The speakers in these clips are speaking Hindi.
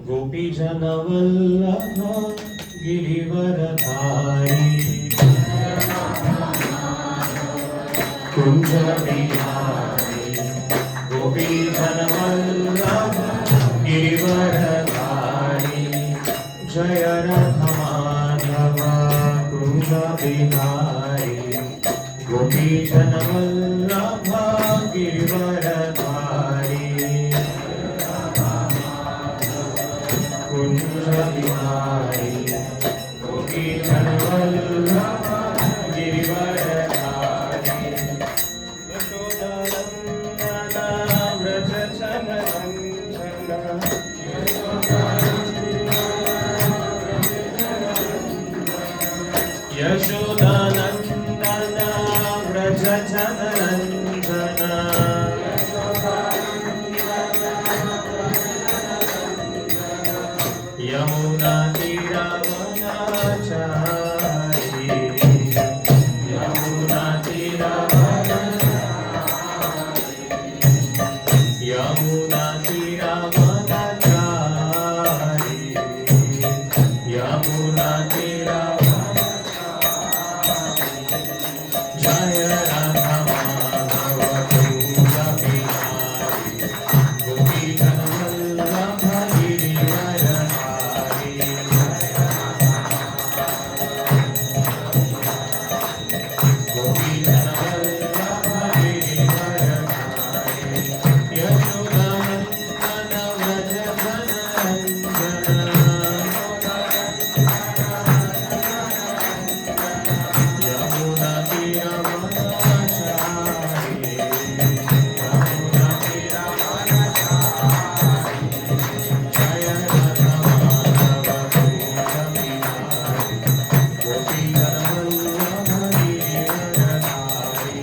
गोपीजनवल्लभ गिरिवरधारी कुंज बिहारी गोपीजनवल्लभ गिरिवरधारी जय रथ माधव कुंज बिहारी गोपीजनवल्लभ गिरिवरधारी कुंज बिहारी गोपीजनवल्लभ गिरिवरधारी यशोदानंदन व्रज जनरंजन यशोदानंदन व्रज जनरंजन यमुना तीरवनाचारी यमुना तीरवनाचारी यमुना तीरवनाचारी यमुना तीरवनाचारी जय राधा माधव कुंज बिहारी गोपीजनवल्लभ गिरिवरधारी गोपीजनवल्लभ गिरिवरधारी यशोदानंदन व्रज जनरंजन यमुना तीरवनाचारी यमुना तीरवनाचारी जय राधा माधव कुंज बिहारी गोपीजनवल्लभ गिरिवरधारी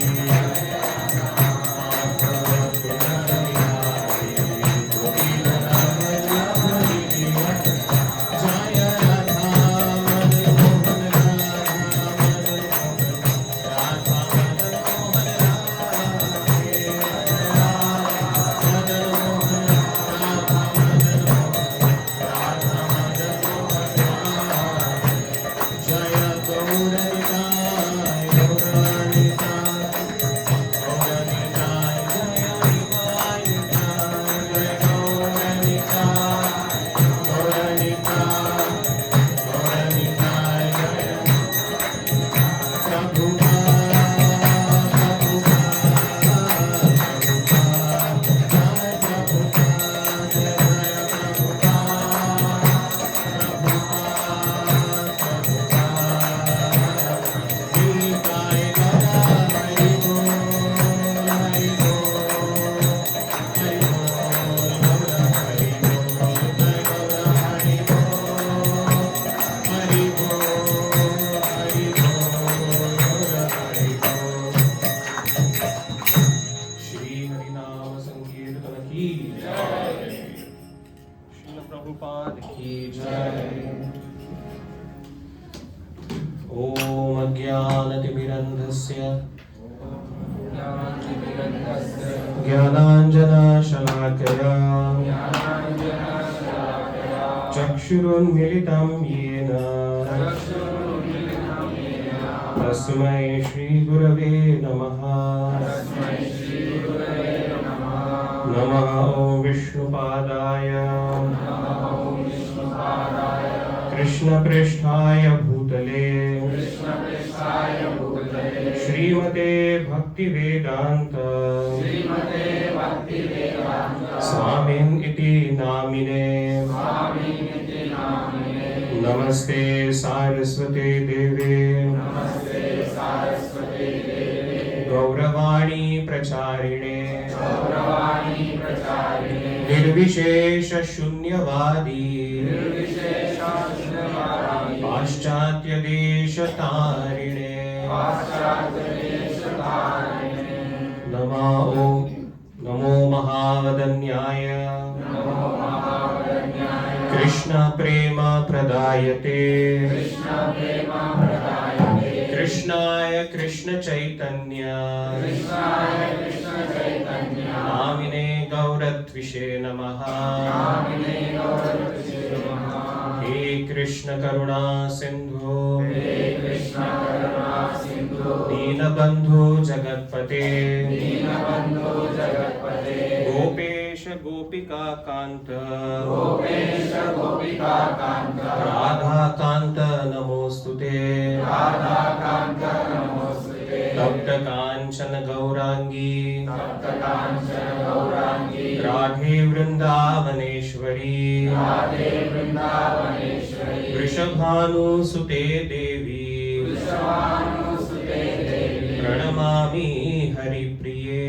जय राधा मदन मोहन राधा मदन मोहन मदन मोहन राधा मदन जय गौरनिताय गौरनिताय गौरनिताय जय निवायुताय जय गौरनिताय गौरनिताय गौरनिताय जय श्री हरिनाम संकीर्तन की जय श्रील प्रभुपाद की जय ओम अज्ञानतिमिरन्धस्य ज्ञानाञ्जनशलाकया चक्षुरुन्मीलितं येन तस्मै श्रीगुरवे नमः नमः ॐ विष्णुपादाय कृष्णप्रेष्ठाय भूतले श्रीमते भक्तिवेदान्त स्वामिन् इति नामिने नमस्ते सारस्वते देवे गौरवाणी प्रचारिणे निर्विशेष शून्यवादी पाश्चात्य देश तारिणे नमो महावदन्याय कृष्ण प्रेम प्रदायते कृष्णाय कृष्ण चैतन्य नामिने गौरद्विषे नमः कृष्ण करुणा सिंधु दीनबंधु जगत्पते गोपेश गोपिका कांत राधा कांत नमोस्तुते तप्त कांचन गौरांगी राधे वृंदावनेश्वरी वृषभानुसुते देवी प्रणमामि हरिप्रिये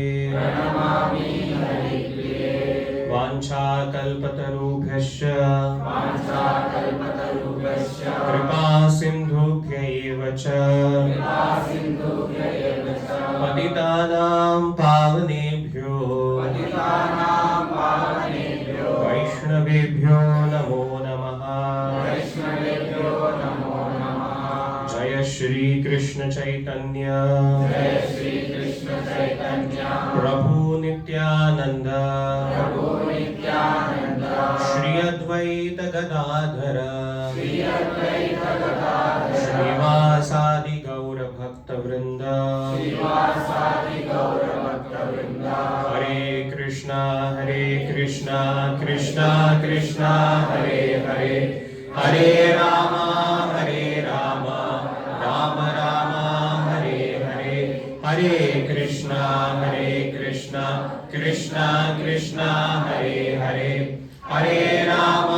वाञ्छाकल्पतरुभ्यश्च कृपा सिन्धुभ्यैव च पतितानां पावनेभ्यो वैष्णवेभ्यो नमो नमः। जय श्री कृष्ण चैतन्य प्रभु नित्यानंद श्री अद्वैत गदाधर श्रीवासादि गौर भक्त वृंद हरे Krishna Krishna Krishna Hare Hare Hare Ram Ram Ram Hare Hare Hare Krishna Krishna Krishna Hare Hare Hare Ram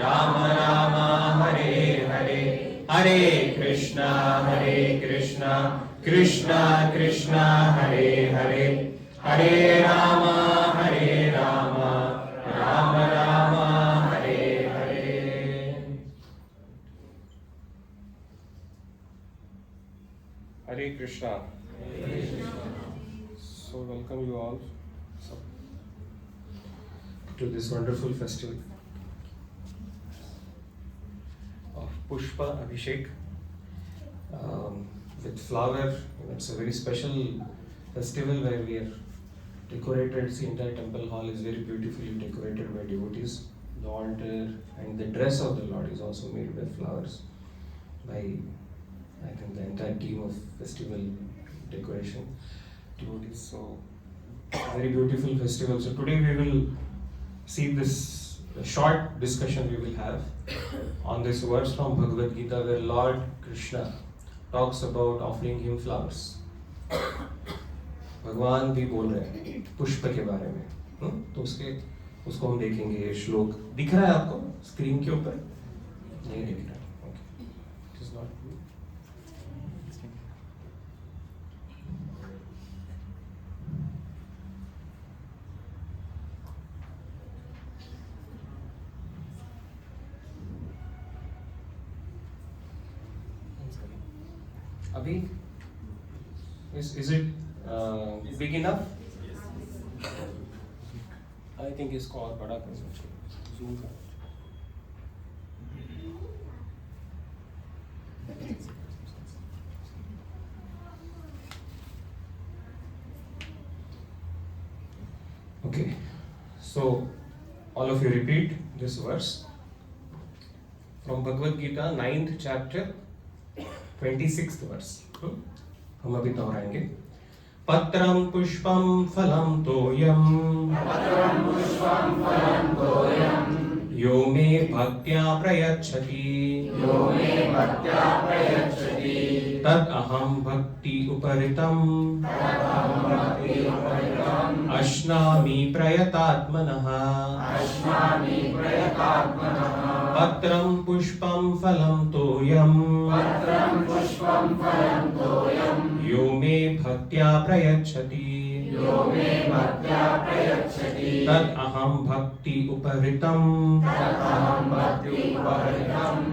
Ram Ram Hare Hare Hare Krishna Krishna Krishna Hare Hare Hare Ram Ram Ram Hare Hare. Hare Krishna. So welcome you all to this wonderful festival of Pushpa Abhishek with flower. It's a very special festival where we are decorated. The entire temple hall is very beautifully decorated by devotees. The altar and the dress of the Lord is also made by flowers by, I think, the entire team of festival decoration devotees. So very beautiful festival. So today we will see this short discussion we will have on this verse from Bhagavad Gita where Lord Krishna talks about offering him flowers. भगवान भी बोल रहे हैं पुष्प के बारे में, तो उसको हम देखेंगे। ये श्लोक दिख रहा है आपको स्क्रीन के ऊपर? नहीं दिख रहा है, ओके, इट इज नॉट। अभी is it big enough? I think इसको और बड़ा कर सकते हैं, zoom कर। Okay, so all of you repeat this verse from Bhagavad Gita 9th chapter 26th verse. हम अभी दोहराएंगे। पत्रं पुष्पं फलं तोयं यो मे भक्त्या प्रयच्छति तद अहं भक्ति उपरितम् अश्नामि प्रयतात्मनः। पत्रं पुष्पं फलं तोयं यो मे भक्त्या प्रयच्छति तद अहं भक्ति उपरितम्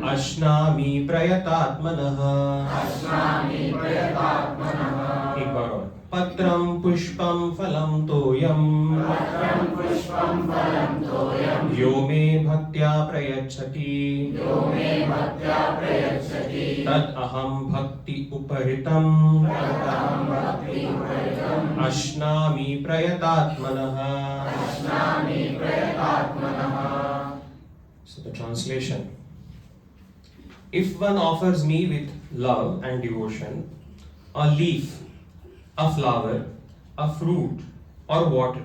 अश्नामि प्रयतात्मनः। एक बार और। पत्रं पुष्पं फलं तोयं यो मे भक्त्या प्रयच्छति तद अहं भक्ति उपरितम् अश्नामि प्रयतात्मनः। So So the translation: if one offers me with love and devotion a leaf, a flower, a fruit, or water,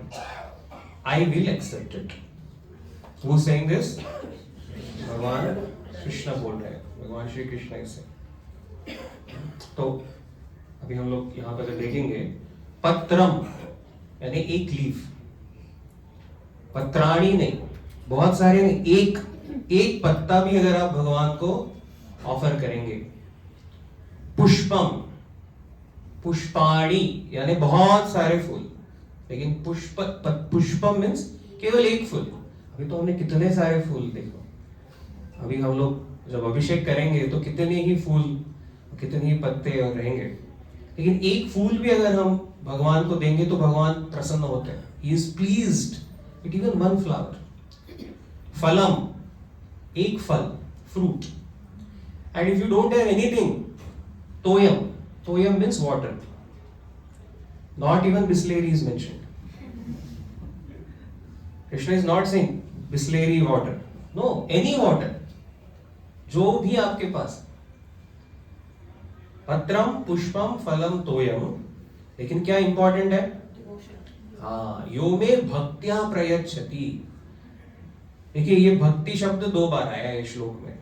I will accept it. Who's saying this? भगवान कृष्ण बोल रहे हैं, भगवान श्री कृष्ण इसे। तो अभी हम लोग यहाँ पर देखेंगे, पत्रम यानी एक लीफ, पत्राणी नहीं, बहुत सारे नहीं, एक पत्ता भी अगर आप भगवान को ऑफर करेंगे। पुष्पम, पुष्पाणी यानी बहुत सारे फूल, लेकिन पुष्पम मीन्स केवल एक फूल। अभी तो हमने कितने सारे फूल देखो, अभी हम लोग जब अभिषेक करेंगे तो कितने ही फूल, कितने ही पत्ते और रहेंगे, लेकिन एक फूल भी अगर हम भगवान को देंगे तो भगवान प्रसन्न होते हैं। He is pleased with even one flower. फलम, एक फल, fruit. And if you don't have anything, toyam, toyam means water. Not even Bisleri is mentioned. Krishna is not saying Bisleri water. No, any water. जो भी आपके पास, पत्रम, पुष्पम, फलम, तोयम, लेकिन क्या इंपॉर्टेंट है? हाँ, यो में भक्त्या प्रयच्छति। देखिए ये भक्ति शब्द 2 बार आया है श्लोक में।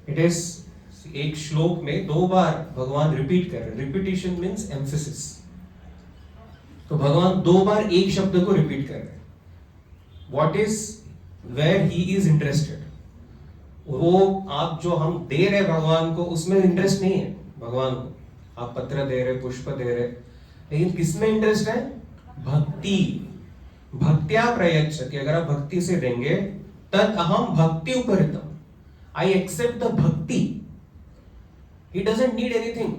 इट इज, एक श्लोक में 2 बार भगवान रिपीट कर रहे हैं। Repetition means emphasis. तो भगवान 2 बार एक शब्द को रिपीट कर रहे हैं। What is where he is interested, वो आप जो हम दे रहे भगवान को उसमें इंटरेस्ट नहीं है भगवान को। आप पत्र दे रहे, पुष्प दे रहे, लेकिन किसमें इंटरेस्ट है? भक्ति। भक्त्या प्रयच्छति, अगर आप भक्ति से देंगे, तद अहम भक्ति उपरितम, आई एक्सेप्ट द भक्ति। ही doesn't need anything.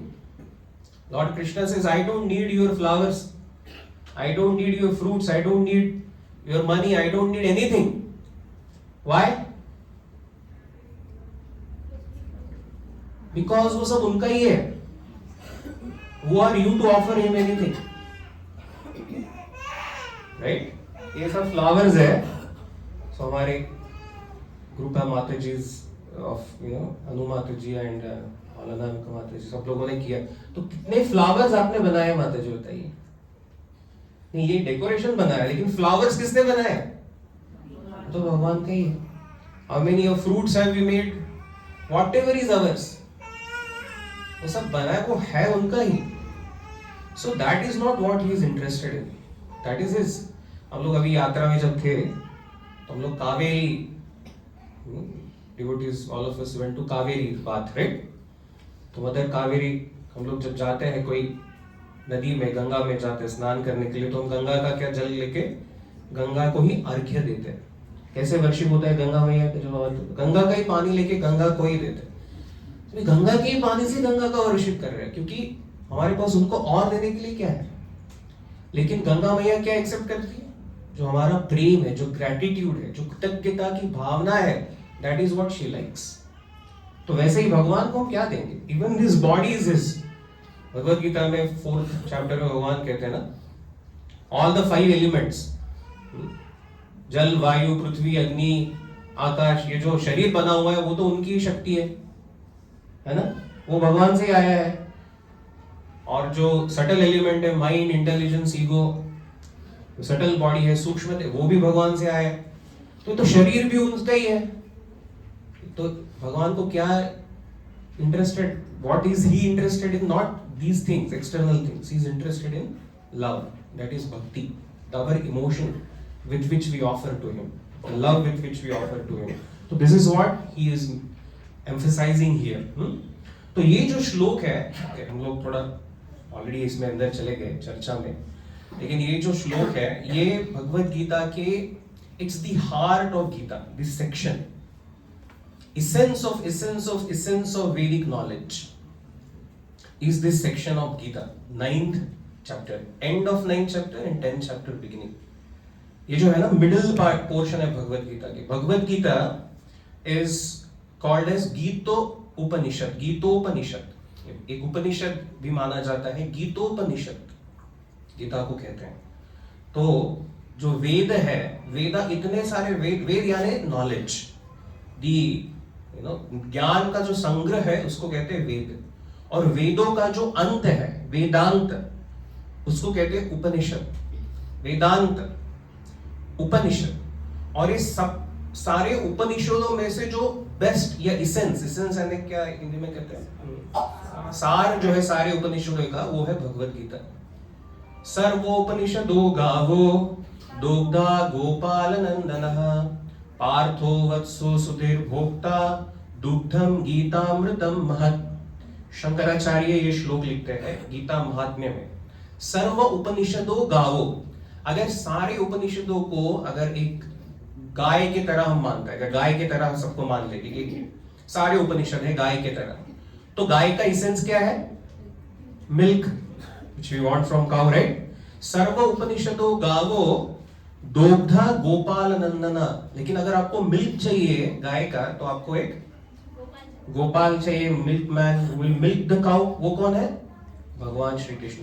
Lord Krishna says, I don't need your flowers, I don't need your fruits, I don't need your money, I don't need anything. Why? Because वो सब उनका ही है। Who are you to offer him anything? Right? ये सब फ्लावर्स है। So हमारे ग्रुप है माता जी ऑफ अनु माता जी एंड अनामिका माता जी, सब लोगों ने किया। तो कितने फ्लावर्स आपने बनाए माता जी बताइए? नहीं, ये डेकोरेशन बनाया, लेकिन फ्लावर्स किसने बनाए? तो भगवान का ही है। How many of fruits have we made? Whatever is ours, वो सब बनाया वो है उनका ही। So that is not what he is interested in. That is his. हम लोग अभी यात्रा में जब थे तो हम लोग Kaveri, devotees, all of us went to Kaveri bath, right? तो मदर कावेरी, हम लोग जब जाते हैं कोई नदी में, गंगा में जाते हैं स्नान करने के लिए, तो हम गंगा का क्या जल लेके गंगा को ही अर्घ्य देते हैं। कैसे वर्शिप होता है गंगा मैया के, जो गंगा का ही पानी लेके गंगा को ही देते हैं। तो गंगा के ही पानी से गंगा का वर्शिप कर रहे हैं, क्योंकि हमारे पास उनको और देने के लिए क्या है। लेकिन गंगा मैया क्या एक्सेप्ट करती है? जो हमारा प्रेम है, जो ग्रैटिट्यूड है, जो कृतज्ञता की भावना है, that is what she likes. तो वैसे ही भगवान को हम क्या देंगे? Even this body is his. Bhagavad Gita में 4th चैप्टर में भगवान कहते हैं ना, ऑल द 5 एलिमेंट्स, जल, वायु, पृथ्वी, अग्नि, आकाश, ये जो शरीर बना हुआ है वो तो उनकी ही शक्ति है ना, वो भगवान से आया है। और जो सटल एलिमेंट है, mind, intelligence, ego, subtle body है, सूक्ष्म है, वो भी भगवान से आया है। तो शरीर भी उनका ही है। तो भगवान को क्या interested, what is he interested in? Not these things, external things. He is interested in love, that is bhakti, our emotion with which we offer to him, the love with which we offer to him. So this is what he is emphasizing here. तो ये जो श्लोक है, हम लोग थोड़ा ऑलरेडी इसमें अंदर चले गए चर्चा में, लेकिन ये जो श्लोक है ये भगवद गीता के, it's the heart of Gita, this section, essence of Vedic knowledge is this section of Gita, 9th chapter, end of 9th chapter and 10th chapter beginning. ये जो है ना मिडिल पार्ट पोर्शन है भगवद गीता के। Bhagavad Gita is called as Gito Upanishad, Gitopanishad. एक उपनिषद भी माना जाता है, गीतोपनिषद गीता को कहते हैं। तो जो वेद है, वेदा, इतने सारे वेद, वेद यानी नॉलेज, ज्ञान का जो संग्रह है उसको कहते हैं वेद, और वेदों का जो अंत है वेदांत उसको कहते हैं उपनिषद। वेदांत, उपनिषद, और ये सब सारे उपनिषदों में से जो बेस्ट या इसेंस यानी क्या हिंदी में कहते हैं, सार जो है सारे उपनिषदों का, वो है भगवत गीता। सर्वोपनिषदो गावो दोग्धा गोपाल नंदनः पार्थो वत्सो सुधीर्भोक्ता दुग्धम गीतामृतम महत्। शंकराचार्य ये श्लोक लिखते हैं गीता महात्म्य में, सर्व उपनिषदो गावो। अगर सारे उपनिषदों को अगर एक गाय की तरह हम मानते हैं, अगर गाय की तरह सबको मान लेते कि सारे उपनिषद है गाय की तरह, तो गाय का इसेंस क्या है? Milk, which we want from cow, right? सर्व उपनिषदो गावो दोग्धा गोपाल नंदना। लेकिन अगर आपको मिल्क चाहिए गाय का, तो आपको एक गोपाल चाहिए, milk man will milk the cow. वो कौन है? भगवान श्री कृष्ण।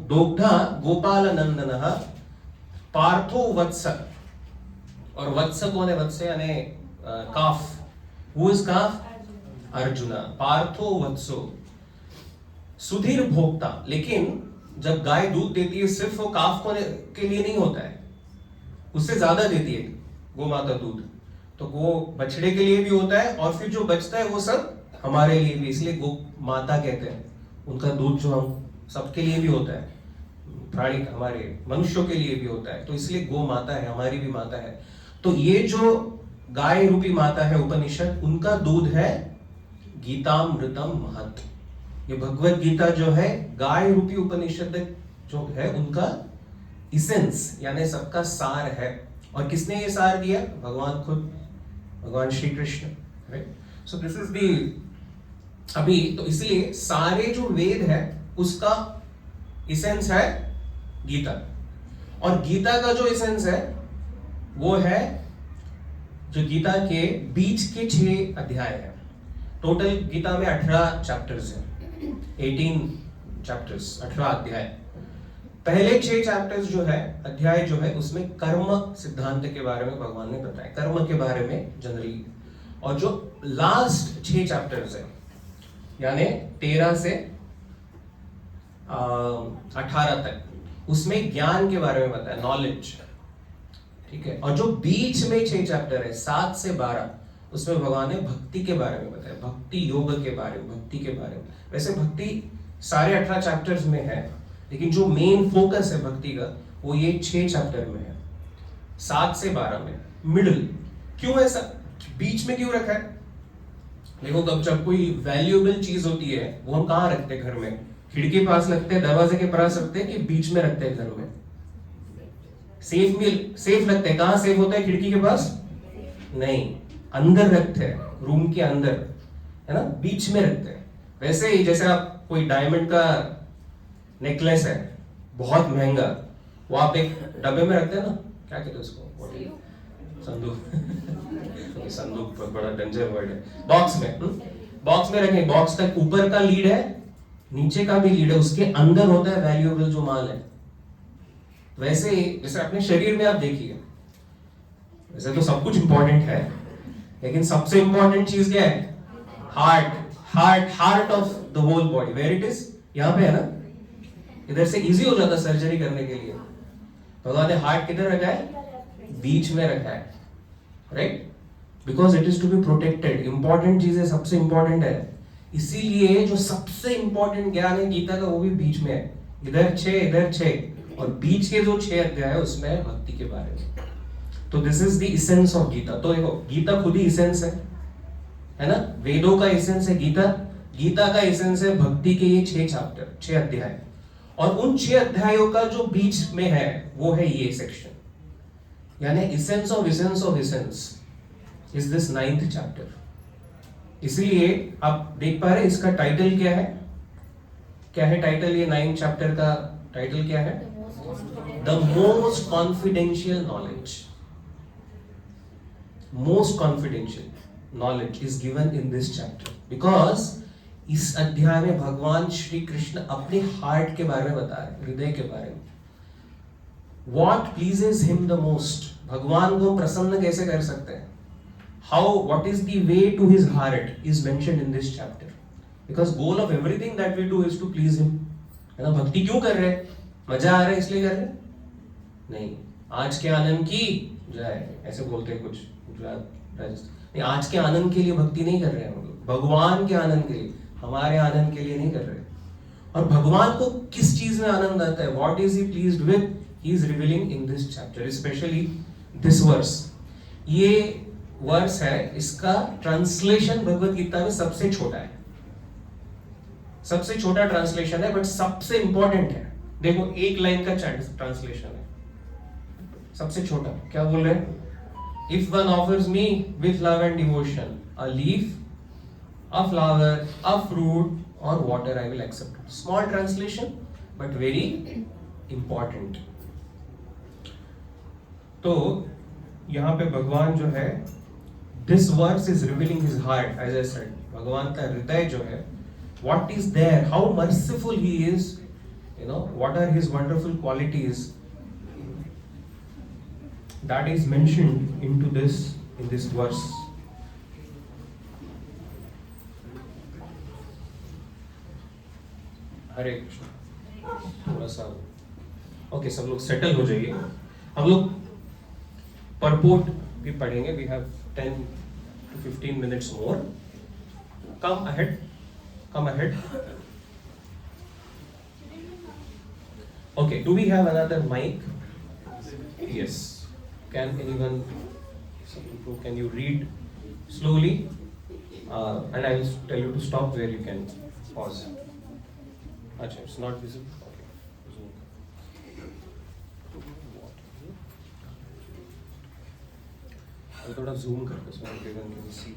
दोग्धा गोपाल नंदनः पार्थो वत्स, और वत्स कौन है? वत्स यानी काफ। हु इज काफ? अर्जुना। पार्थो वत्सो सुधीर भोक्ता। लेकिन जब गाय दूध देती है सिर्फ वो काफ के लिए नहीं होता है, उससे ज्यादा देती है गो माता दूध, तो वो बछड़े के लिए भी होता है, और फिर जो बचता है वो सब हमारे लिए भी, इसलिए गो माता कहते हैं। उनका दूध जो हम सबके लिए भी होता है, प्राणी हमारे मनुष्यों के लिए भी होता है, तो इसलिए गो माता है, हमारी भी माता है। तो ये जो गाय रूपी माता है उपनिषद, उनका दूध है गीतामृतम महत्। ये भगवत गीता जो है गाय रूपी उपनिषद जो है उनका इसेंस यानी सबका सार है। और किसने ये सार दिया? भगवान खुद, भगवान Shri Krishna, right? So this is the अभी तो इसलिए सारे जो वेद है उसका इसेंस है गीता, और गीता का जो इसेंस है वो है जो गीता के बीच के 6 अध्याय है। टोटल गीता में 18 चैप्टर्स हैं, 18 चैप्टर्स, 18 अध्याय। पहले 6 चैप्टर्स जो है, अध्याय जो है, उसमें कर्म सिद्धांत के बारे में भगवान ने बताया, कर्म के बारे में जनरली। और जो लास्ट 6 चैप्टर्स है यानी 13 से 18 तक, उसमें ज्ञान के बारे में बताया, नॉलेज, ठीक है। और जो बीच में 6 चैप्टर है 7 से 12, उसमें भगवान ने भक्ति के बारे में बताया, भक्ति योग के बारे में, भक्ति के बारे में। वैसे भक्ति सारे 18 चैप्टर्स में है, लेकिन जो मेन फोकस है भक्ति का वो ये 6 चैप्टर में है, 7 से 12 में। मिडिल क्यों ऐसा बीच में क्यों रखा है? देखो, जब कोई वैल्यूएबल चीज होती है वो हम कहाँ रखते हैं? घर में खिड़की के पास रखते हैं, दरवाजे के पास रखते हैं, कि बीच में रखते हैं? घर में सेफ रखते हैं। कहाँ सेफ होता है? खिड़की के पास नहीं, अंदर रखते हैं, रूम के अंदर, है ना, बीच में रखते हैं। वैसे ही जैसे आप कोई डायमंड का नेकलेस है बहुत महंगा, वो आप एक डब्बे में रखते हैं ना, क्या कहते हैं उसको? संदूक। संदूक बड़ा डेंजर वर्ड है। बॉक्स में रखें, बॉक्स तक ऊपर का लीड है, नीचे का भी लीड है, उसके अंदर होता है वैल्यूएबल जो माल है। वैसे ही जैसे अपने शरीर में आप देखिए, वैसे तो सब कुछ इंपॉर्टेंट है, लेकिन सबसे इंपॉर्टेंट चीज क्या है? Heart of the whole body. Where it is? यहाँ पे है ना, इधर से इजी हो जाता सर्जरी करने के लिए। भगवान ने हार्ट किधर रखा है? बीच में रखा है, right? Because it is to be protected. Important चीजें सबसे इंपॉर्टेंट है, इसीलिए जो सबसे इंपॉर्टेंट ज्ञान है गीता का वो भी बीच में है। इधर 6, इधर 6, और बीच के जो 6 अध्याय है उसमें है भक्ति के बारे में। तो this is the essence of Gita. तो देखो, गीता खुद ही इसेंस है ना? वेदों का इसेंस है गीता, गीता का इसेंस है भक्ति के ये 6 चैप्टर, 6 अध्याय। और उन 6 अध्यायों का जो बीच में है वो है ये सेक्शन, यानी essence of essence is this 9th chapter. इसलिए आप देख पा रहे इसका टाइटल क्या है? क्या है टाइटल? ये 9th चैप्टर का टाइटल क्या है? The most confidential knowledge. Most confidential knowledge is given in this chapter, because इस अध्याय में भगवान श्री कृष्ण अपने हार्ट के बारे में बता रहे हैं, हृदय के बारे में। What pleases him the most? भगवान को प्रसन्न कैसे कर सकते हैं? what is the way to his heart is mentioned in this chapter. Because goal of everything that we do is to please him. है ना, भक्ति क्यों कर रहे हैं? मजा आ रहा है इसलिए कर रहे हैं? नहीं, आज के आनंद की जय, ऐसे बोलते हैं कुछ गुजरात राजस्थान। नहीं, आज के आनंद के लिए भक्ति नहीं कर रहे हैं हम लोग, भगवान के आनंद के लिए, हमारे आनंद के लिए नहीं कर रहे। और भगवान को किस चीज में आनंद आता है, what is he pleased with, he is revealing in this chapter, specially this verse. ये वर्स है, इसका ट्रांसलेशन भगवत गीता में सबसे छोटा है, सबसे छोटा ट्रांसलेशन है, बट सबसे इंपॉर्टेंट है। देखो, एक लाइन का ट्रांसलेशन है, सबसे छोटा। क्या बोल रहे हैं? If one offers me with love and devotion a leaf, a flower, a fruit or water, I will accept it. Small translation but very important. तो यहाँ पे भगवान जो है, this verse is revealing his heart, as I said. भगवान का हृदय जो है, what is there, how merciful he is, you know, what are his wonderful qualities, that is mentioned in this verse. हरे कृष्ण। थोड़ा सा ओके, सब लोग सेटल हो जाइए। हम लोग परपोर्ट भी पढ़ेंगे। We have 10 to 15 minutes more. Come ahead. Okay, do we have another mic? Yes. Can anyone, can you read slowly? And I will tell you to stop where you can pause. Achha, it's not visible. Okay. Zoom. I'll थोड़ा zoom करके so everyone can see.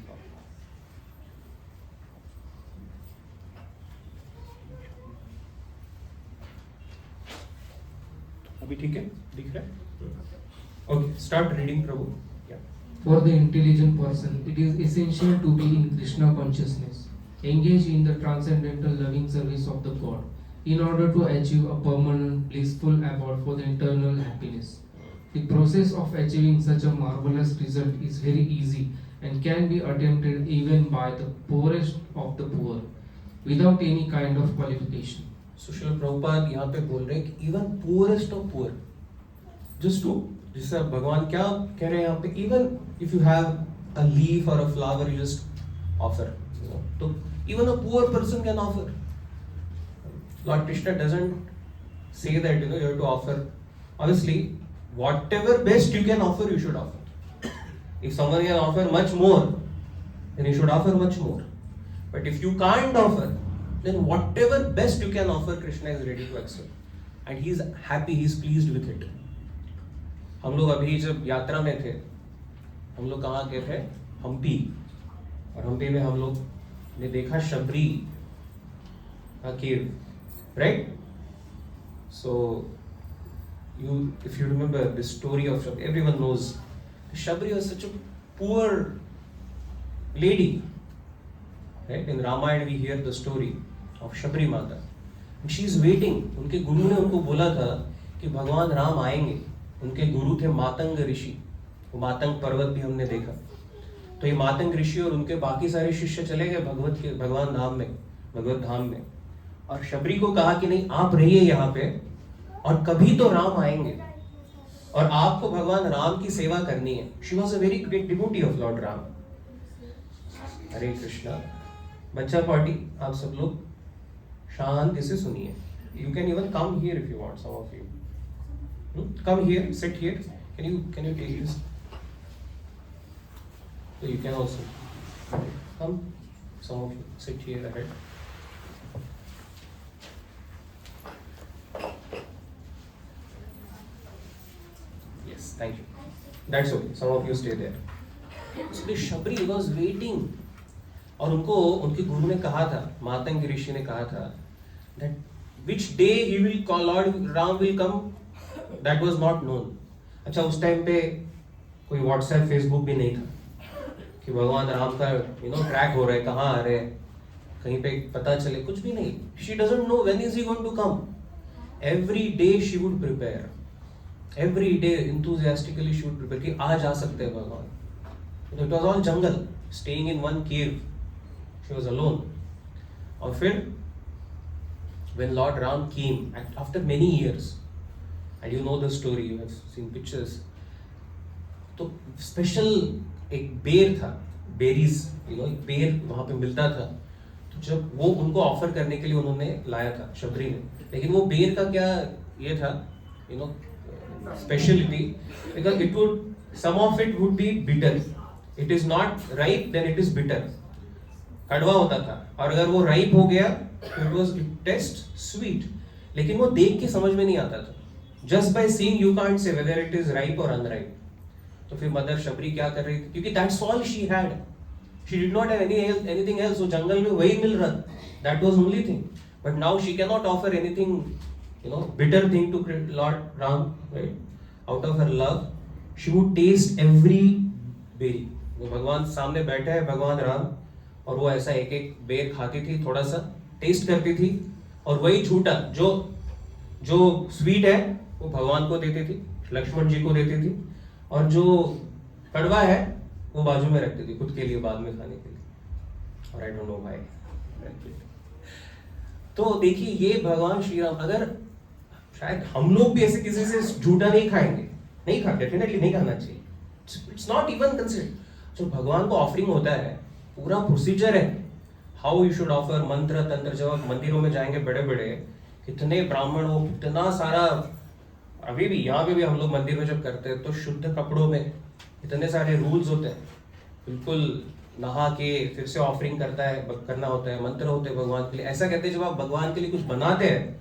अभी ठीक है? दिख रहा है? Okay, start reading, Prabhu. Yeah. For the intelligent person, it is essential to be in Krishna consciousness, engage in the transcendental loving service of the God, in order to achieve a permanent blissful abode for the eternal happiness. The process of achieving such a marvelous result is very easy and can be attempted even by the poorest of the poor, without any kind of qualification. So Srila Prabhupada यहाँ पे बोल रहे हैं कि even poorest of poor, just to, जिससे भगवान क्या कह रहे हैं यहाँ पे, even if you have a leaf or a flower, you just offer, you know, तो even a poor person can offer. Lord Krishna doesn't say that, you know, you have to offer. Obviously, whatever best you can offer, you should offer. If someone can offer much more, then you should offer much more. But if you can't offer, then whatever best you can offer, Krishna is ready to accept, and he is happy, he is pleased with it. हम लोग अभी जब यात्रा में थे, हम लोग कहाँ गए थे? हम्पी। और हम्पी में हम लोग ने देखा Shabari cave, right? So if you remember the story of Shabri, everyone knows Shabri was such a poor lady, right? In Ramayana we hear the story of Shabri Mata, and she is waiting. उनके गुरु ने उनको बोला था कि भगवान राम आएंगे। उनके गुरु थे मातंग ऋषि, वो मातंग पर्वत भी हमने देखा। तो ये मातंग ऋषि और उनके बाकी सारे शिष्य चले गए भगवान धाम में, भगवत धाम में, और शबरी को कहा कि नहीं, आप रहिए यहाँ पे, और कभी तो राम आएंगे और आपको भगवान राम की सेवा करनी है। She was a very great devotee of Lord Ram. Hare Krishna. बच्चा पार्टी, आप सब लोग शांति से सुनिए। You can even come here if you want, some of you come here, sit here. Can you take this? So you can also come. Some of you sit here ahead. Yes, thank you. That's okay. Some of you stay there. So the Shabri was waiting. और उनको उनके गुरु ने कहा था, मातंग ऋषि ने कहा था, that which day he will call, Lord Ram will come. That was not known. अच्छा, उस टाइम पे कोई व्हाट्सएप फेसबुक भी नहीं था कि भगवान राम का ट्रैक हो रहा है, कहाँ आ रहे हैं, कहीं पे पता चले, कुछ भी नहीं। She doesn't know when is he going to come. Every day she would prepare. Every day enthusiastically she would prepare कि आज आ सकते हैं भगवान। It was all jungle, staying in one cave. She was alone. और फिर when Lord Ram came after many years, and you know the story, you have seen pictures, तो स्पेशल एक बेर था, बेरीज, एक बेर वहाँ पे मिलता था. तो जब वो उनको ऑफर करने के लिए उन्होंने लाया था शबरी ने, लेकिन वो बेर का क्या ये था, speciality, because it would, some of it would be bitter. It is not ripe, then it is bitter, कड़वा होता था. और अगर वो राइप हो गया तो it was, it taste sweet. लेकिन वो देख के समझ में नहीं आता था. Just by seeing you can't say whether it is ripe और अनराइप. तो फिर मदर शबरी क्या कर रही थी, क्योंकि that's all she had, she did not have anything else. वो जंगल में वही मिल रहा, that was only thing. But now she can not offer anything, bitter thing to Lord Ram, right? Out of her love she would taste every berry. भगवान सामने बैठे हैं, भगवान राम, और वो ऐसा एक एक बेर खाती थी, थोड़ा सा टेस्ट करती थी, और वही झूठा जो स्वीट है वो भगवान को देती थी, लक्ष्मण जी को देती थी, और जो कड़वा है वो बाजू में रखती थी खुद के लिए बाद में खाने के लिए. और आई डोंट नो व्हाई. तो देखिए ये भगवान श्री राम, अगर शायद हम लोग भी ऐसे किसी से झूठा नहीं खाएंगे, नहीं खा, डेफिनेटली नहीं खाना चाहिए. It's not even considered. जो भगवान को ऑफरिंग होता है, पूरा प्रोसीजर है, हाउ यू शुड ऑफर, मंत्र तंत्र. जब आप मंदिरों में जाएंगे बड़े बड़े, कितने ब्राह्मण, वो कितना सारा, अभी भी यहाँ पे भी हम लोग मंदिर में जब करते हैं तो शुद्ध कपड़ों में इतने सारे रूल्स होते हैं, बिल्कुल नहा के फिर से ऑफरिंग करना होता है, मंत्र होते हैं भगवान के लिए. ऐसा कहते हैं जब आप भगवान के लिए कुछ बनाते हैं,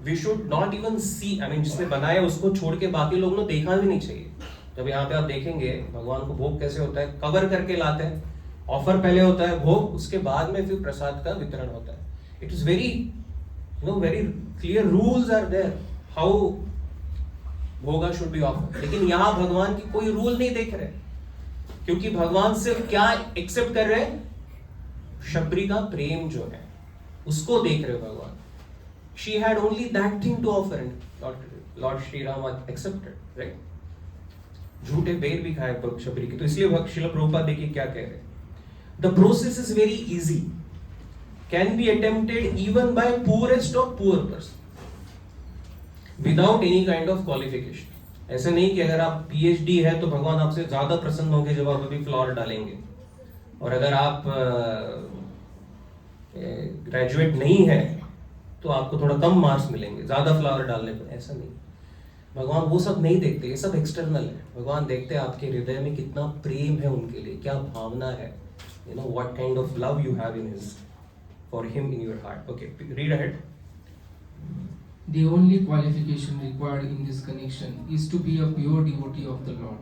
we should not even see, I mean जिसने बनाया उसको छोड़ के बाकी लोग ने देखना भी नहीं चाहिए. जब यहाँ पे आप देखेंगे भगवान को भोग कैसे होता है, कवर करके लाते हैं, ऑफर पहले होता है भोग, उसके बाद में फिर प्रसाद का वितरण होता है. It is very very clear rules are there how bhoga should be offer. लेकिन यहाँ भगवान की कोई रूल नहीं देख रहे, क्योंकि भगवान सिर्फ क्या एक्सेप्ट कर रहे हैं, शबरी का प्रेम जो है उसको देख रहे भगवान. She had only that thing to offer and lord Shri Ram accepted, right? झूठे बेर भी खाए शबरी के. तो इसलिए श्रील प्रभुपाद देखिए क्या कह रहे हैं, the process is very easy, can be attempted even bye poorest of poor person without any kind of qualification. ऐसे नहीं कि अगर आप पीएचडी है तो भगवान आपसे ज्यादा प्रसन्न होंगे जब आप अभी फ्लावर डालेंगे, और अगर आप ग्रेजुएट नहीं है तो आपको थोड़ा कम मार्क्स मिलेंगे ज्यादा फ्लावर डालने पर. ऐसा नहीं, भगवान वो सब नहीं देखते, ये सब एक्सटर्नल है. भगवान देखते हैं आपके हृदय में कितना प्रेम है उनके लिए, क्या भावना है, what kind of love you have in his, for him in your heart. Okay, read ahead. The only qualification required in this connection is to be a pure devotee of the Lord.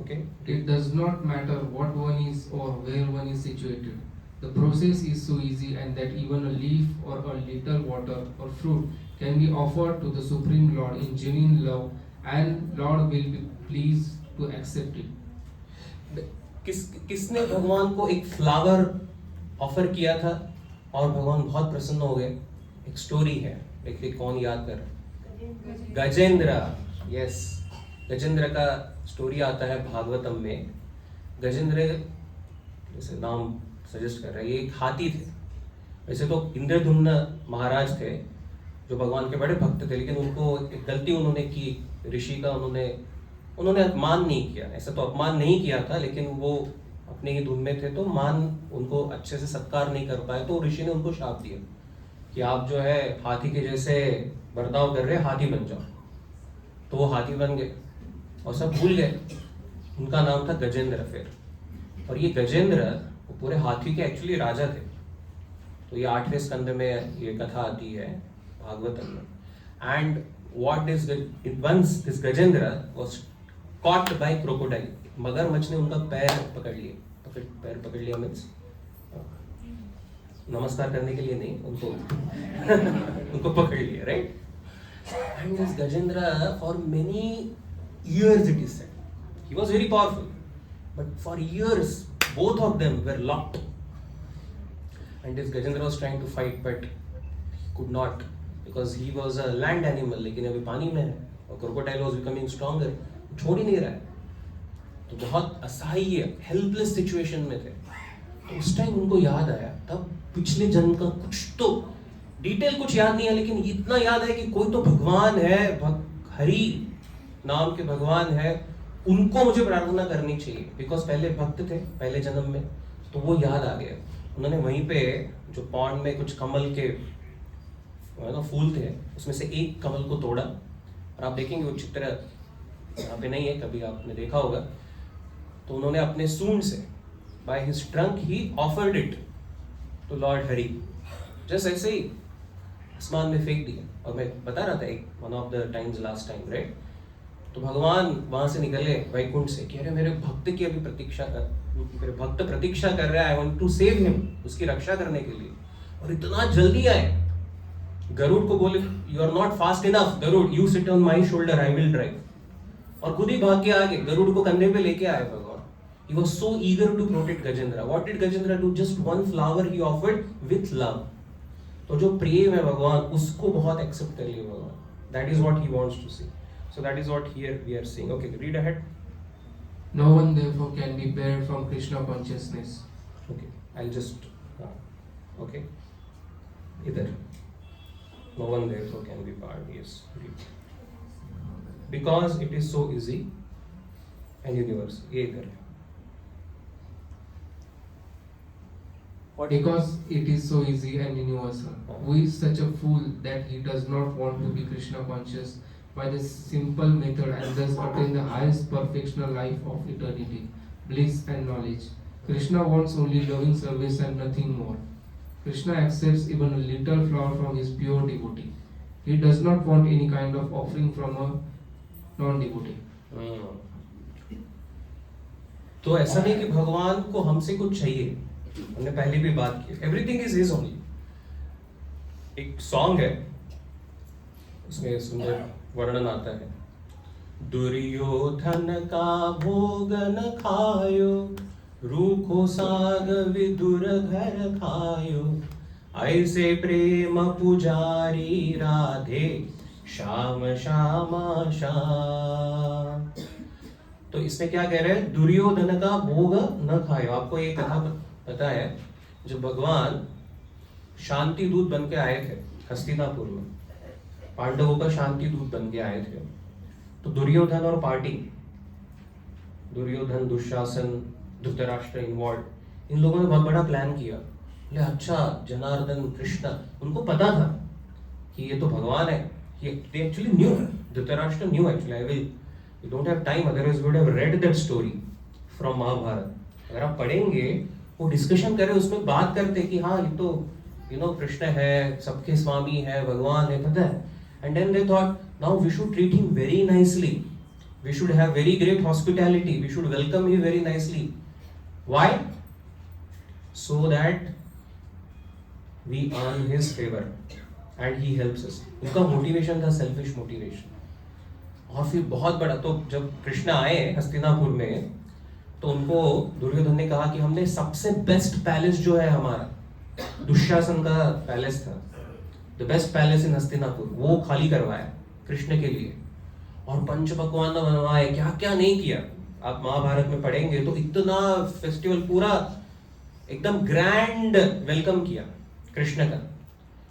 Okay. It does not matter what one is or where one is situated. The process is so easy and that even a leaf or a little water or fruit can be offered to the Supreme Lord in genuine love, and Lord will be pleased to accept it. किसने भगवान को एक फ्लावर ऑफर किया था और भगवान बहुत प्रसन्न हो गए? एक स्टोरी है, देखिए कौन याद कर रहा है? गजेंद्र. यस, गजेंद्र का स्टोरी आता है भागवतम में. गजेंद्र जैसे नाम सजेस्ट कर रहा है, ये एक हाथी थे. वैसे तो इंद्रधुम्न महाराज थे जो भगवान के बड़े भक्त थे, लेकिन उनको एक गलती उन्होंने की, ऋषि का उन्होंने अपमान नहीं किया. ऐसा तो अपमान नहीं किया था, लेकिन वो अपने ही धुन में थे तो मान उनको अच्छे से सत्कार नहीं कर पाए, तो ऋषि ने उनको शाप दिया कि आप जो है हाथी के जैसे बर्ताव कर रहे हैं, हाथी बन जाओ. तो वो हाथी बन गए और सब भूल गए. उनका नाम था गजेंद्र फिर. और ये गजेंद्र वो पूरे हाथी के एक्चुअली राजा थे. तो ये 8वें स्कंद में ये कथा आती है भागवतम में. And what is once this Gajendra was caught by crocodile. मगरमच्छ ने उनका पैर पकड़ लिया. पैर पकड़ लिया मीन्स नमस्कार करने के लिए नहीं, उनको पकड़ लिया, right? And this Gajendra for many years it is said, he was very powerful, but for years both of them were locked, and this Gajendra was trying to fight but he could not because he was a land animal. लेकिन अभी पानी में है और crocodile was becoming stronger, छोड़ ही नहीं रहा है. तो बहुत असहाय हेल्पलेस सिचुएशन में थे। तो उस टाइम उनको याद आया, तब पिछले जन्म का कुछ तो डिटेल कुछ याद नहीं है, लेकिन इतना याद है कि कोई तो भगवान है, हरि नाम के भगवान है, उनको मुझे प्रार्थना करनी चाहिए, बिकॉज पहले भक्त थे पहले जन्म में। तो वो याद आ गया। उन्होंने वहीं पे जो पॉन्ड में कुछ कमल के फूल थे, उसमें से एक कमल को तोड़ा, और आप देखेंगे वो चित्र यहाँ पे नहीं है, कभी आपने देखा होगा। तो उन्होंने अपने सूंड से, by his trunk he offered it to lord Hari, just ऐसे ही आसमान में फेंक दिया। और मैं बता रहा था एक one of the times last time, right, तो भगवान वहां से निकले वैकुंठ से, कह रहे मेरे भक्त की अभी प्रतीक्षा कर, मेरे भक्त प्रतीक्षा कर रहा है, I want to save him, उसकी रक्षा करने के लिए। और इतना जल्दी आए, गरुड़ को बोले you are not fast enough Garuda, you sit on my shoulder, I will drive. और खुद ही भाग के आगे गरुड़ को कंधे पे लेके आए भगवान। He was so eager to protect Gajendra. What did Gajendra do? Just one flower he offered with love. तो जो प्रेम है भगवान, उसको बहुत एक्सेप्ट कर लिया भगवान. That is what he wants to see. So that is what here we are seeing. Okay, read ahead. No one therefore can be barred from Krishna consciousness. Okay, I'll just okay. Either. No one therefore can be barred. Yes, read. Because it is so easy and universal. ये इधर है. Because it is so easy and universal. Who is such a fool that he does not want to be Krishna conscious by the simple method and thus attain the highest perfectional life of eternity, bliss and knowledge? Krishna wants only loving service and nothing more. Krishna accepts even a little flower from his pure devotee. He does not want any kind of offering from a non-devotee. तो ऐसा नहीं कि भगवान को हमसे कुछ चाहिए, हमने पहले भी बात की, एवरीथिंग इज हिज ओनली। एक सॉन्ग है, उसमें सुंदर वर्णन आता है, दुर्योधन का भोग न खायो, रूखो साग विदुर घर खायो, ऐसे प्रेम पुजारी राधे श्याम श्यामा श्याम। तो इसमें क्या कह रहे हैं, दुर्योधन का भोग न खायो। आपको ये कथा पता है, जब भगवान शांति दूत बन के आए थे हस्तिनापुर में, पांडवों का शांति दूत बन के आए थे, तो दुर्योधन और पार्टी, दुर्योधन, दुशासन, धृतराष्ट्र इन्वॉल्व, इन लोगों ने बहुत बड़ा प्लान किया। बोले अच्छा, जनार्दन कृष्ण, उनको पता था कि ये तो भगवान है, ये actually knew, Dhritarashtra knew actually. I will, you don't have time, otherwise we would have read that story from Mahabharata. अगर आप पढ़ेंगे, वो डिस्कशन करे, उसमें बात करते कि हाँ ये तो कृष्ण है, सबके स्वामी है, भगवान है, पता है। And then they thought now we should treat him very nicely, we should have very great hospitality, we should welcome him very nicely. Why? So that we earn his favour and he helps us. उनका मोटिवेशन था सेल्फिश मोटिवेशन। और फिर बहुत बड़ा, तो जब कृष्ण आए हस्तिनापुर में, तो उनको दुर्योधन ने कहा कि हमने सबसे बेस्ट पैलेस जो है हमारा, दुशासन का पैलेस था, द बेस्ट पैलेस इन हस्तिनापुर, वो खाली करवाया कृष्ण के लिए, और पंच पकवान बनवाए, क्या क्या नहीं किया। आप महाभारत में पढ़ेंगे तो इतना फेस्टिवल, पूरा एकदम ग्रैंड वेलकम किया कृष्ण का,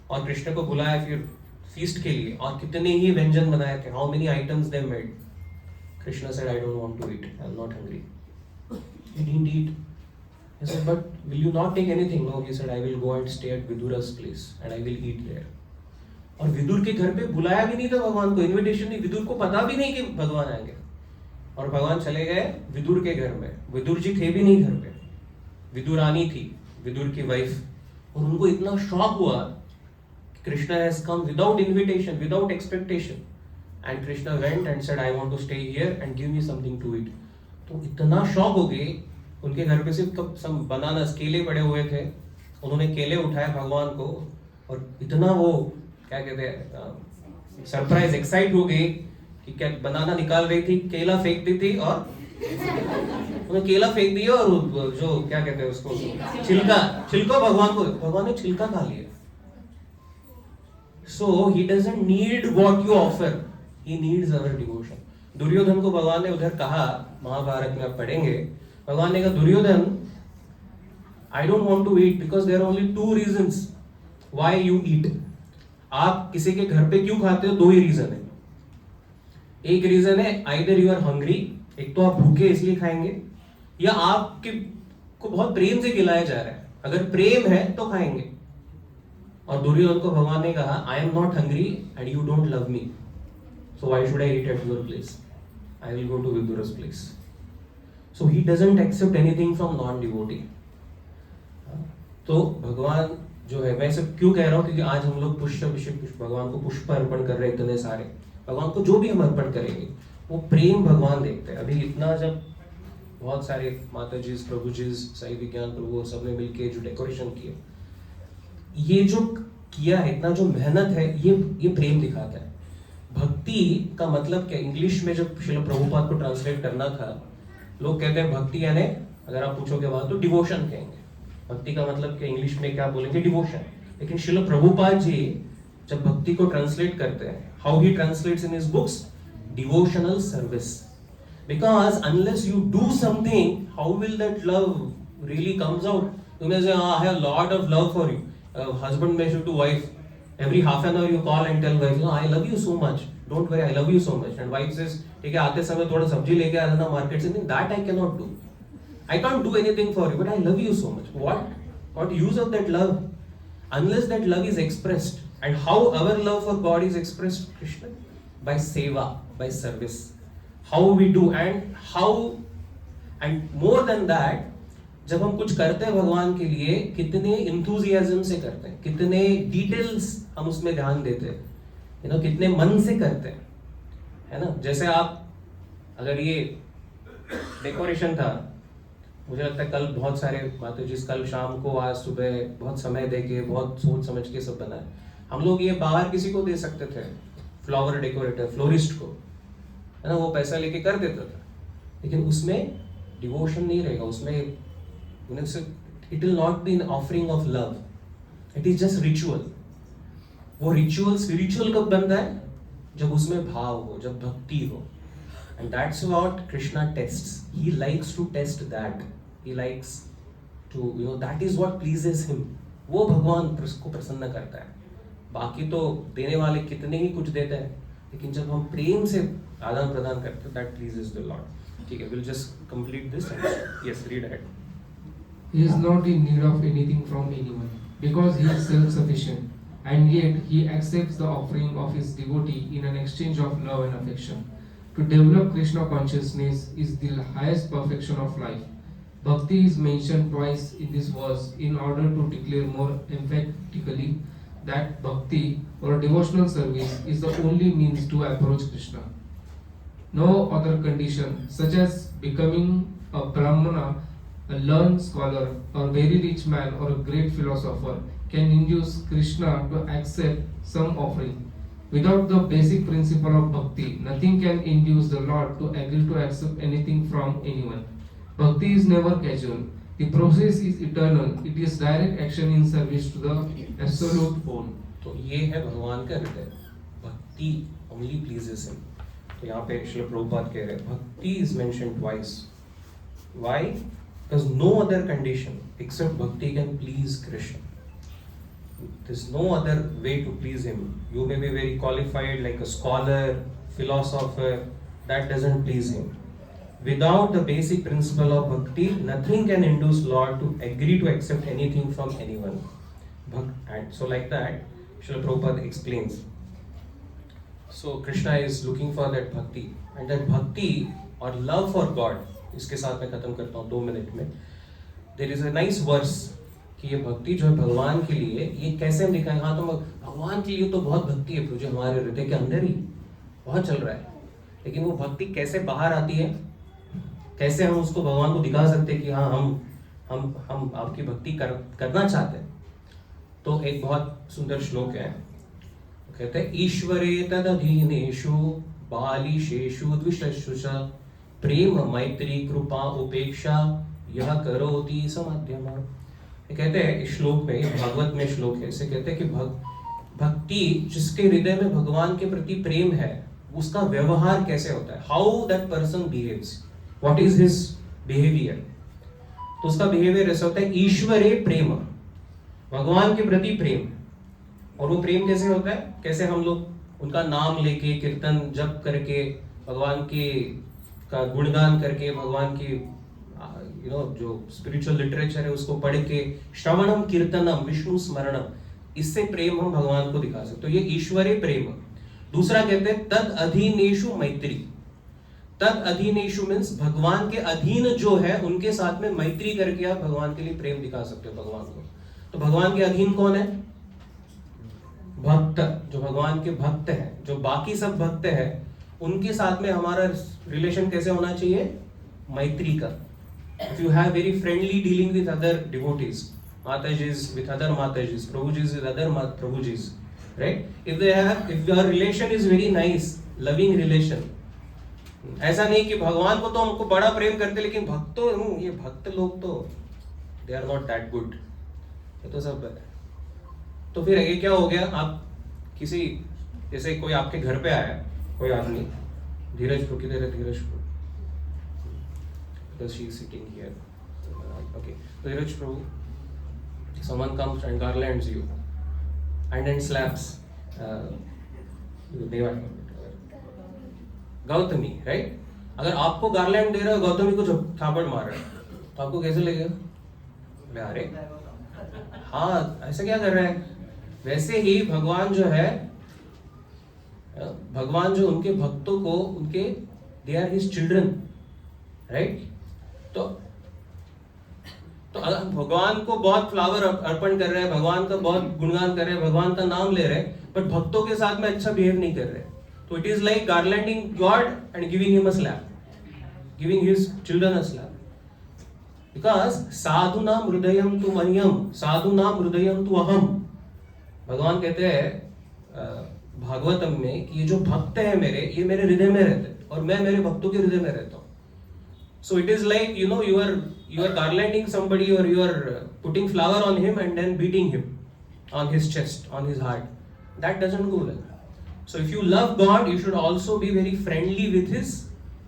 और कृष्ण को बुलाया फिर फीस्ट के लिए, और कितने ही व्यंजन बनाए थे, how many items they made. Krishna said I don't want to eat, I am not hungry. He didn't eat. He said, but will you not take anything? No, he said, I will go and stay at Vidura's place and I will eat there. और विदुर के घर पे बुलाया भी नहीं था भगवान को, इनविटेशन नहीं, विदुर को पता भी नहीं कि भगवान आएंगे। और भगवान चले गए विदुर के घर में, विदुर जी थे भी नहीं घर पे, विदुरानी थी, विदुर की वाइफ। और उनको इतना शॉक हुआ कि Krishna has come without invitation, without expectation, and Krishna went and said I want to stay here and give me something to eat. तो इतना शॉक हो गए, उनके घर पे सिर्फ सब बनाना केले पड़े हुए थे, उन्होंने केले उठाए भगवान को, और इतना वो क्या कहते हैं सरप्राइज, एक्साइट हो गई कि क्या बनाना निकाल रही थी, केला फेंक दी थी, और उन्होंने केला फेंक दिया, और जो क्या कहते हैं उसको, छिलका भगवान ने छिलका खा लिया। So he doesn't need what you offer, he needs our devotion. Duryodhan को भगवान ने उधर कहा, महाभारत में आप पढ़ेंगे, भगवान ने कहा Duryodhana, I don't want to eat because there are only 2 reasons why you eat. आप किसी के घर पे क्यों खाते हो? 2 ही रीजन है। एक रीजन है आइदर यू आर हंग्री, एक तो आप भूखे इसलिए खाएंगे, या आपके को बहुत प्रेम से खिलाया जा रहा है, अगर प्रेम है तो खाएंगे। और दुर्योधन को भगवान ने कहा, I am not hungry and you don't love me, so why should I eat at your place? I will go to Vidura's place. So he doesn't accept anything from non devotee. तो भगवान जो है, मैं सब क्यों कह रहा हूं, क्योंकि आज हम लोग पुष्प भगवान को पुष्प अर्पण कर रहे हैं, इतने सारे भगवान को जो भी हम अर्पण करेंगे वो प्रेम भगवान देखते हैं। अभी इतना जब बहुत सारे माता जी, प्रभु जी, साई विज्ञान प्रभु सबने मिलके जो डेकोरेशन किया, ये जो किया है, इतना जो मेहनत है, ये प्रेम दिखाता है। भक्ति का मतलब क्या? इंग्लिश में जब श्रील प्रभुपाद को ट्रांसलेट करना था, लोग कहते हैं भक्ति यानी, अगर आप पूछोगे बात तो डिवोशन कहेंगे। भक्ति का मतलब क्या इंग्लिश में क्या बोलेंगे? डिवोशन। लेकिन श्रील प्रभुपाद जी जब भक्ति को ट्रांसलेट करते हैं, how he translates in his books, devotional service. Because unless you do something, how will that love really comes out? You may say, I have a lot of love for you. Husband may say to wife, every half an hour you call and tell wife, I love you so much. Don't worry, I love you so much. And wife says, ठीक है, आते समय थोड़ा सब्जी लेके आ जाना मार्केट से। That I cannot do. I can't do anything for you, but I love you so much. What use of that love? Unless that love is expressed. And how our love for God is expressed, Krishna? By seva, by service. How we do and more than that, जब हम कुछ करते हैं भगवान के लिए, कितने इंथुजियाज्म से करते हैं, कितने डिटेल्स हम उसमें ध्यान देते हैं, कितने मन से करते हैं, है ना। जैसे आप, अगर ये डेकोरेशन था, मुझे लगता है कल बहुत सारे माता जी, कल शाम को, आज सुबह बहुत समय देके, बहुत सोच समझ के सब बना है। हम लोग ये बाहर किसी को दे सकते थे, फ्लावर डेकोरेटर, फ्लोरिस्ट को, है ना, वो पैसा लेके कर देता था। लेकिन उसमें डिवोशन नहीं रहेगा, उसमें it will not be an offering of love, it is just ritual. वो रिचुअल स्पिरिचुअल कब बनता है? जब उसमें भाव हो, जब भक्ति हो। And that's what Krishna tastes, he likes to taste that, he likes to that is what pleases him. वो भगवान को प्रसन्न करता है। बाकी तो देने वाले कितने ही कुछ देते हैं, लेकिन जब हम प्रेम से आदान प्रदान करते हैं, दैट प्लीजेस द लॉर्ड। ठीक है, we'll just complete this and yes, read ahead. He is not in need of anything from anyone, because he is self-sufficient, and yet he accepts the offering of his devotee in an exchange of love and affection. To develop Krishna consciousness is the highest perfection of life. Bhakti is mentioned twice in this verse in order to declare more emphatically that bhakti or devotional service is the only means to approach Krishna. No other condition, such as becoming a brahmana, a learned scholar, or very rich man, or a great philosopher, can induce Krishna to accept some offering. Without the basic principle of bhakti, nothing can induce the Lord to agree to accept anything from anyone. Bhakti is never casual. The process is eternal. It is direct action in service to the absolute whole. तो ये है भगवान का हृदय। भक्ति only pleases him. तो यहाँ पे श्रील प्रभुपाद कह रहे हैं, भक्ति is mentioned twice. Why? Because no other condition except bhakti can please Krishna. There's no other way to please him. You may be very qualified, like a scholar, philosopher, that doesn't please him. Without the basic principle of bhakti, nothing can induce Lord to agree to accept anything from anyone. And so like that, Srila Prabhupada explains. So Krishna is looking for that bhakti, and that bhakti or love for God, इसके साथ मैं खत्म करता हूँ 2 मिनट में। There is a nice verse कि ये भक्ति जो है भगवान के लिए, ये कैसे हम दिखाएं? हाँ, तो भगवान के लिए तो बहुत भक्ति है जो हमारे हृदय के अंदर ही बहुत चल रहा है, लेकिन वो भक्ति कैसे बाहर आती है, कैसे हम उसको भगवान को दिखा सकते हैं कि हाँ हम आपकी भक्ति करना चाहते हैं। तो एक बहुत सुंदर श्लोक है, कहते हैं, ईश्वरे तदधीनेषु बालिशेषु द्विषेषु च प्रेम मैत्री कृपा उपेक्षा यह करोति समध्यमा। ये कहते हैं इस श्लोक में, भागवत में श्लोक है, इसे कहते हैं कि भक्ति जिसके हृदय में भगवान के प्रति प्रेम है, उसका व्यवहार कैसे होता है, how that person behaves, what is his behaviour. तो उसका बिहेवियर ऐसा होता है, ईश्वरे प्रेम, भगवान के प्रति प्रेम। और वो प्रेम कैसे होता है, कैसे हम लोग उनका नाम लेके, कीर्तन जप करके, भगवान के का गुणगान करके, भगवान की जो स्पिरिचुअल लिटरेचर है उसको पढ़ के, श्रवणम कीर्तनम विष्णु स्मरणम, इससे प्रेम हम भगवान को दिखा सकते। तो ये ईश्वरे प्रेम। दूसरा कहते हैं तद अधीनेषु मैत्री। तद अधीनेषु मीन्स भगवान के अधीन जो है उनके साथ में मैत्री करके आप भगवान के लिए प्रेम दिखा सकते हो भगवान को। तो भगवान के अधीन कौन है, भक्त, जो भगवान के भक्त हैं, जो बाकी सब भक्त हैं उनके साथ में हमारा रिलेशन कैसे होना चाहिए, मैत्री का। If you have very friendly dealing with other devotees, Matajis with other Matajis, Prabhujis with other Prabhujis, right? If your relation is very nice, loving relation, ऐसा नहीं कि भगवान को तो हमको बड़ा प्रेम करते लेकिन भक्तों, ये भक्त लोग तो they are not that good, ये तो सब है। तो फिर ये क्या हो गया, आप किसी, जैसे कोई आपके घर पे आया कोई आदमी, धीरज को किधर है, धीरज को, because she is sitting here. Okay, so Dheeraj Prabhu, someone comes and garlands you and then slaps Gautami, right? अगर आपको गार्लैंड दे रहा है, गौतमी को थापड़ मार रहा है, तो आपको कैसे लगेगा, अरे हाँ ऐसा क्या कर रहा है। वैसे ही भगवान जो है, भगवान जो उनके भक्तों को, उनके they are his children, right. तो अगर भगवान को बहुत फ्लावर अर्पण कर रहे हैं, भगवान का बहुत गुणगान कर रहे हैं, भगवान का नाम ले रहे हैं, बट भक्तों के साथ में अच्छा बिहेव नहीं कर रहे, तो it is like garlanding God and giving him a slap, giving his children a slap. Because साधुनाम हृदयम तु मह्यम, साधुनाम हृदयम तु अहम। भगवान कहते हैं भागवतम में कि ये जो भक्त है मेरे, ये मेरे हृदय में रहते हैं और मैं मेरे भक्तों के हृदय में रहता हूँ। So it is like, you are garlanding somebody, or you are putting flower on him and then beating him on his chest, on his heart. That doesn't go well. So if you love God, you should also be very friendly with his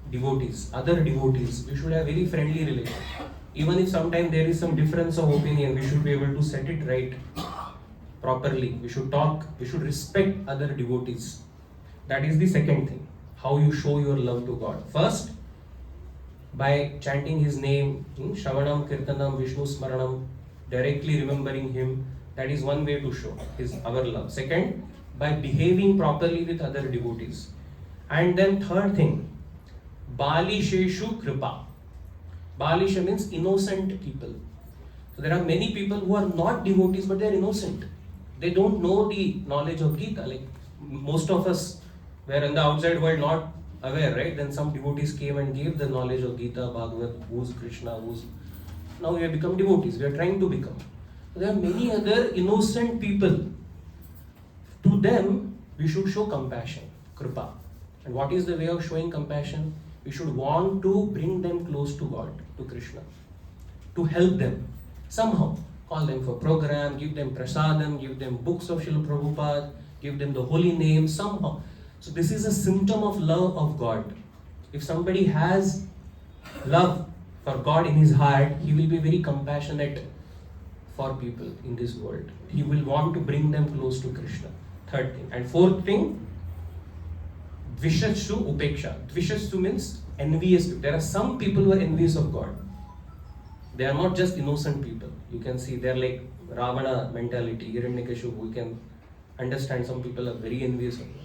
devotees, other devotees. We should have very friendly relation. Even if sometimes there is some difference of opinion, we should be able to set it right properly. We should talk, we should respect other devotees. That is the second thing, how you show your love to God. First, by chanting his name, Shravanam, Kirtanam, Vishnu Smaranam, directly remembering him, that is one way to show our love. Second, by behaving properly with other devotees. And then third thing, Balisheshu Kripa. Balisha means innocent people. So there are many people who are not devotees but they are innocent. They don't know the knowledge of Gita. Like most of us were in the outside world not aware, right? Then some devotees came and gave the knowledge of Gita, Bhagavad, who's Krishna, who's... Now we have become devotees, we are trying to become. So there are many other innocent people. To them, we should show compassion, kripa. And what is the way of showing compassion? We should want to bring them close to God, to Krishna. To help them, somehow. Call them for program, give them prasadam, give them books of Srila Prabhupada, give them the holy name, somehow. So this is a symptom of love of God. If somebody has love for God in his heart, he will be very compassionate for people in this world. He will want to bring them close to Krishna. Third thing. And fourth thing, Dvishashu Upeksha. Dvishashu means envious people. There are some people who are envious of God. They are not just innocent people. You can see they are like Ravana mentality, Hiranyakashipu. We can understand some people are very envious of God.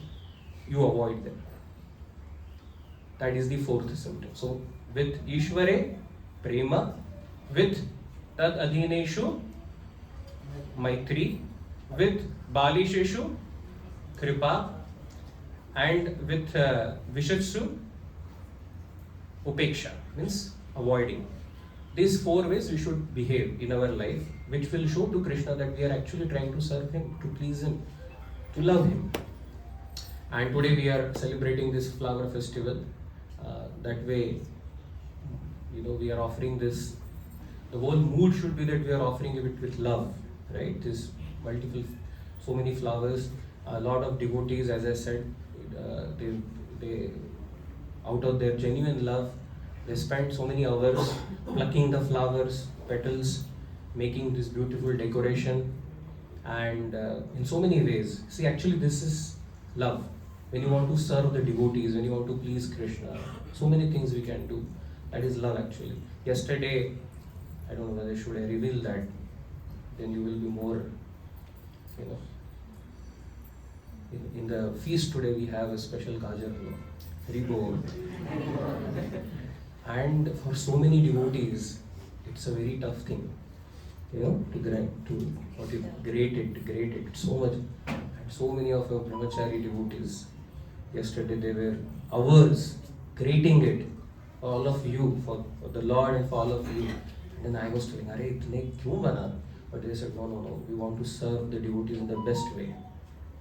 You avoid them. That is the fourth symptom. So with Ishvare Prema, with Tad Adhineshu Maitri, with Balisheshu Kripa, and with Vishatsu Upeksha, means avoiding. These four ways we should behave in our life, which will show to Krishna that we are actually trying to serve him, to please him, to love him. And today we are celebrating this flower festival. That way, we are offering this. The whole mood should be that we are offering it with love, right? This multiple, so many flowers. A lot of devotees, as I said, They, out of their genuine love, they spent so many hours plucking the flowers, petals, making this beautiful decoration, and in so many ways. See, actually, this is love. When you want to serve the devotees, when you want to please Krishna, so many things we can do. That is love, actually. Yesterday, I don't know whether should I reveal that. Then you will be more, you know. In the feast today, we have a special gajar, Haribol. And for so many devotees, it's a very tough thing, you know, to grate it so much. And so many of our brahmachari devotees, yesterday they were hours grating it for all of you, for the Lord and for all of you. And then I was telling, "Arey, itne kyun bana?" But they said, no, we want to serve the devotees in the best way.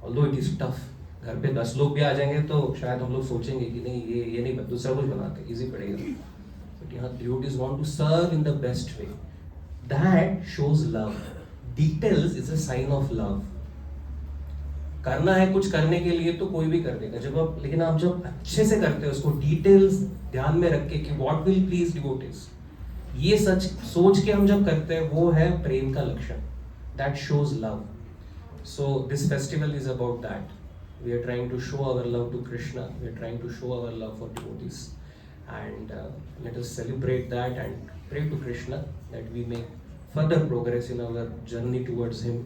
Although it is tough. घर पे 10 लोग भी आ जाएंगे तो शायद हम लोग सोचेंगे कि नहीं ये नहीं दूसरा कुछ बनाते, इजी पड़ेगा. But यहाँ devotees want to serve in the best way. That shows love. Details is a sign of love. करना है कुछ करने के लिए तो कोई भी कर देगा. लेकिन आप जब अच्छे से करते हो उसको डिटेल्स ध्यान में रख के कि what will please devotees, ये सच सोच के हम जब करते हैं वो है प्रेम का लक्षण. That shows love. So this festival is about that. We are trying to show our love to Krishna. We are trying to show our love for devotees, and let us celebrate that and pray to Krishna that we make further progress in our journey towards Him,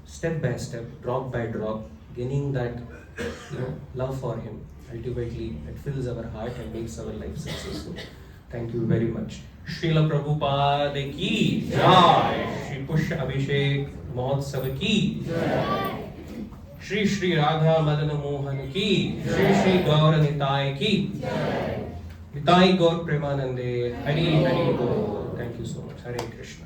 step by step, drop by drop, gaining that, you know, love for Him. Ultimately, it fills our heart and makes our life successful. Thank you very much. Srila Prabhupada ki jai. Shri Pushya Abhishek Mahotsav ki jai. Shri Shri Radha Madan Mohan ki, Shri Shri Gaur Nitai ki, Nitai Gaur Premanande, Hari Hari Bol. Thank you so much. Hare Krishna.